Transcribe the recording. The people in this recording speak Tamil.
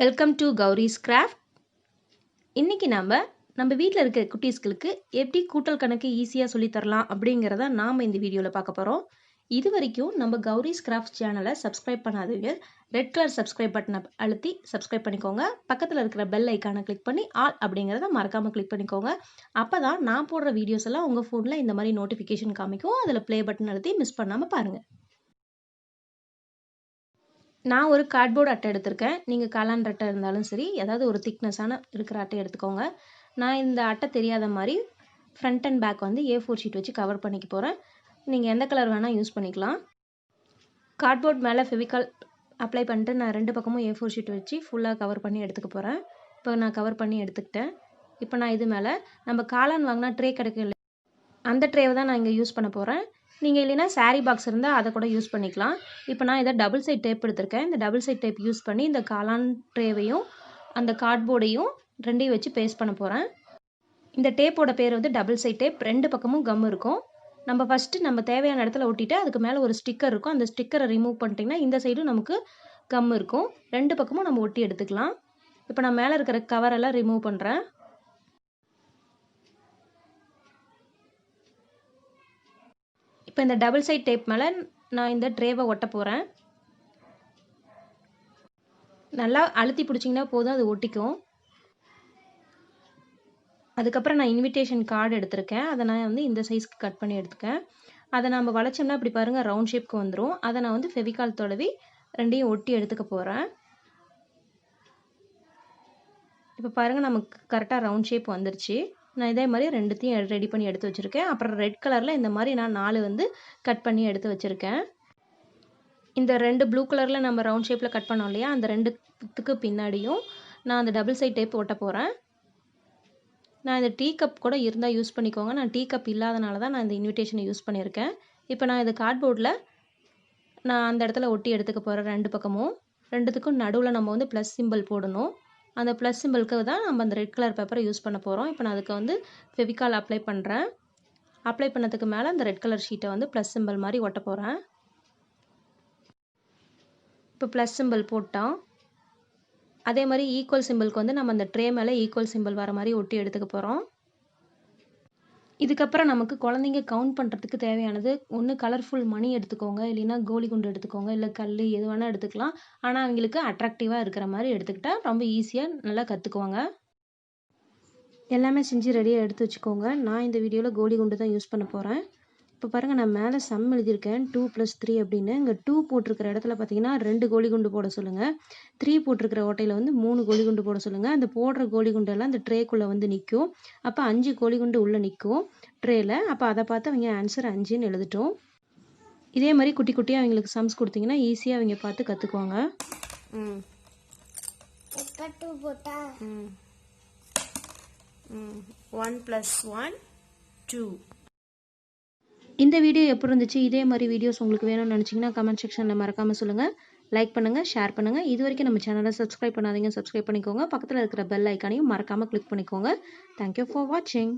Welcome to Gowri's craft. இன்றைக்கி நம்ம வீட்டில் இருக்க குட்டீஸ்களுக்கு எப்படி கூட்டல் கணக்கு ஈஸியாக சொல்லித்தரலாம் அப்படிங்கிறத நாம் இந்த வீடியோவில் பார்க்க போகிறோம். இது வரைக்கும் நம்ம கௌரிஸ் கிராஃப்ட் சேனலை சப்ஸ்கிரைப் பண்ணாதவங்க ரெட் கலர் சப்ஸ்கிரைப் பட்டனை அழுத்தி சப்ஸ்கிரைப் பண்ணிக்கோங்க. பக்கத்தில் இருக்கிற பெல் ஐக்கானை கிளிக் பண்ணி ஆல் அப்படிங்கிறத மறக்காமல் கிளிக் பண்ணிக்கோங்க. அப்போ தான் நான் போடுற வீடியோஸ் எல்லாம் உங்கள் ஃபோனில் இந்த மாதிரி நோட்டிஃபிகேஷன் காமிக்கும். அதில் ப்ளே பட்டன் அழுத்தி மிஸ் பண்ணாமல் பாருங்கள். நான் ஒரு கார்ட்போர்டு அட்டை எடுத்திருக்கேன். நீங்கள் காளான் அட்டை இருந்தாலும் சரி, ஏதாவது ஒரு திக்னஸான இருக்கிற அட்டை எடுத்துக்கோங்க. நான் இந்த அட்டை தெரியாத மாதிரி ஃப்ரண்ட் அண்ட் பேக் வந்து A4 ஷீட் வச்சு கவர் பண்ணிக்க போகிறேன். நீங்கள் எந்த கலர் வேணால் யூஸ் பண்ணிக்கலாம். கார்ட்போர்ட் மேலே ஃபெவிகால் அப்ளை பண்ணிட்டு நான் 2 பக்கமும் A4 ஷீட் வச்சு ஃபுல்லாக கவர் பண்ணி எடுத்துக்க போகிறேன். இப்போ நான் கவர் பண்ணி எடுத்துக்கிட்டேன். இப்போ நான் இது மேலே நம்ம காளான் வாங்கினா ட்ரே கிடைக்கும், அந்த ட்ரேவை தான் நான் இங்கே யூஸ் பண்ண போகிறேன். நீங்கள் இல்லைனா சாரீ பாக்ஸ் இருந்தால் அதை கூட யூஸ் பண்ணிக்கலாம். இப்போ நான் இதை டபுள் சைட் டேப் எடுத்திருக்கேன். இந்த டபுள் சைட் டேப் யூஸ் பண்ணி இந்த காளான் ட்ரேவையும் அந்த கார்ட்போர்டையும் ரெண்டையும் வச்சு பேஸ்ட் பண்ண போகிறேன். இந்த டேப்போட பேர் வந்து டபுள் சைட் டேப். 2 பக்கமும் கம் இருக்கும். நம்ம ஃபஸ்ட்டு நம்ம தேவையான இடத்துல ஒட்டிட்டு அதுக்கு மேலே ஒரு ஸ்டிக்கர் இருக்கும். அந்த ஸ்டிக்கரை ரிமூவ் பண்ணிட்டிங்கன்னா இந்த சைடும் நமக்கு கம் இருக்கும். 2 பக்கமும் நம்ம ஒட்டி எடுத்துக்கலாம். இப்போ நான் மேலே இருக்கிற கவரெல்லாம் ரிமூவ் பண்ணுறேன். இப்போ இந்த டபுள் சைட் டேப் மேலே நான் இந்த ட்ரேவை ஒட்ட போகிறேன். நல்லா அழுத்தி பிடிச்சிங்கன்னா போதும், அது ஒட்டிக்கும். அதுக்கப்புறம் நான் இன்விடேஷன் கார்டு எடுத்திருக்கேன். அதை நான் வந்து இந்த சைஸ்க்கு கட் பண்ணி எடுத்துக்கேன். அதை நம்ம வளைச்சோம்னா இப்படி பாருங்கள் ரவுண்ட் ஷேப்க்கு வந்துடும். அதை நான் வந்து ஃபெவிகால் தடவி ரெண்டையும் ஒட்டி எடுத்துக்க போகிறேன். இப்போ பாருங்கள் நமக்கு கரெக்டாக ரவுண்ட் ஷேப் வந்துருச்சு. நான் இதே மாதிரி ரெண்டுத்தையும் ரெடி பண்ணி எடுத்து வச்சுருக்கேன். அப்புறம் ரெட் கலரில் இந்த மாதிரி நான் 4 வந்து கட் பண்ணி எடுத்து வச்சுருக்கேன். இந்த 2 ப்ளூ கலரில் நம்ம ரவுண்ட் ஷேப்பில் கட் பண்ணோம் இல்லையா, அந்த 2த்துக்கு பின்னாடியும் நான் அந்த டபுள் சைட் டேப் ஒட்ட போகிறேன். நான் இந்த டீ கப் கூட இருந்தால் யூஸ் பண்ணிக்கோங்க. நான் டீ கப் இல்லாதனால தான் நான் இந்த இன்விடேஷனை யூஸ் பண்ணியிருக்கேன். இப்போ நான் இது கார்ட்போர்டில் நான் அந்த இடத்துல ஒட்டி எடுத்துக்க போகிறேன். 2 பக்கமும் 2த்துக்கும் நடுவில் நம்ம வந்து ப்ளஸ் சிம்பிள் போடணும். அந்த ப்ளஸ் சிம்பிளுக்கு தான் நம்ம அந்த ரெட் கலர் பேப்பரை யூஸ் பண்ண போகிறோம். இப்போ நான் அதுக்கு வந்து ஃபெவிகால் அப்ளை பண்ணுறேன். அப்ளை பண்ணதுக்கு மேலே அந்த ரெட் கலர் ஷீட்டை வந்து ப்ளஸ் சிம்பிள் மாதிரி ஒட்ட போகிறேன். இப்போ ப்ளஸ் சிம்பிள் போட்டோம். அதே மாதிரி ஈக்குவல் சிம்பிளுக்கு வந்து நம்ம அந்த ட்ரே மேலே ஈக்குவல் சிம்பிள் வர மாதிரி ஒட்டி எடுத்துக்க போகிறோம். இதுக்கப்புறம் நமக்கு குழந்தைங்க கவுண்ட் பண்ணுறதுக்கு தேவையானது ஒன்று கலர்ஃபுல் மணி எடுத்துக்கோங்க, இல்லைன்னா கோலி குண்டு எடுத்துக்கோங்க, இல்லை கல் எது வேணால் எடுத்துக்கலாம். ஆனால் அவங்களுக்கு அட்ராக்டிவாக இருக்கிற மாதிரி எடுத்துக்கிட்டால் ரொம்ப ஈஸியாக நல்லா கற்றுக்குவாங்க. எல்லாமே செஞ்சு ரெடியாக எடுத்து வச்சுக்கோங்க. நான் இந்த வீடியோவில் கோலி குண்டு தான் யூஸ் பண்ண போகிறேன். இப்போ பாருங்கள் நான் மேலே சம் எழுதியிருக்கேன் 2 + 3 அப்படின்னு. இங்கே 2 போட்டிருக்கிற இடத்துல பார்த்தீங்கன்னா 2 கோலி குண்டு போட சொல்லுங்கள். 3 போட்டிருக்கிற ஓட்டையில் வந்து 3 கோலி குண்டு போட சொல்லுங்கள். அந்த போடுற கோலி குண்டெல்லாம் அந்த ட்ரேக்குள்ளே வந்து நிற்கும். அப்போ 5 கோலி குண்டு உள்ளே நிற்கும் ட்ரேயில். அப்போ அதை பார்த்து அவங்க ஆன்சர் 5ன்னு எழுதிட்டோம். இதே மாதிரி குட்டி குட்டியாக அவங்களுக்கு சம்ஸ் கொடுத்தீங்கன்னா ஈஸியாக அவங்க பார்த்து கற்றுக்குவாங்க. 1 + 1 2. இந்த வீடியோ எப்படி இருந்துச்சு? இதே மாதிரி வீடியோஸ் உங்களுக்கு வேணும்னு நினச்சிங்கன்னா கமெண்ட் செக்ஷனில் மறக்காமல் சொல்லுங்கள். லைக் பண்ணுங்கள், ஷேர் பண்ணுங்கள். இது வரைக்கும் நம்ம சேனலை சப்ஸ்கிரைப் பண்ணாதீங்க, சப்ஸ்கிரைப் பண்ணிக்கோங்க. பக்கத்தில் இருக்கிற பெல் ஐக்கானையும் மறக்காமல் கிளிக் பண்ணிக்கோங்க. தேங்க்யூ ஃபார் வாட்சிங்.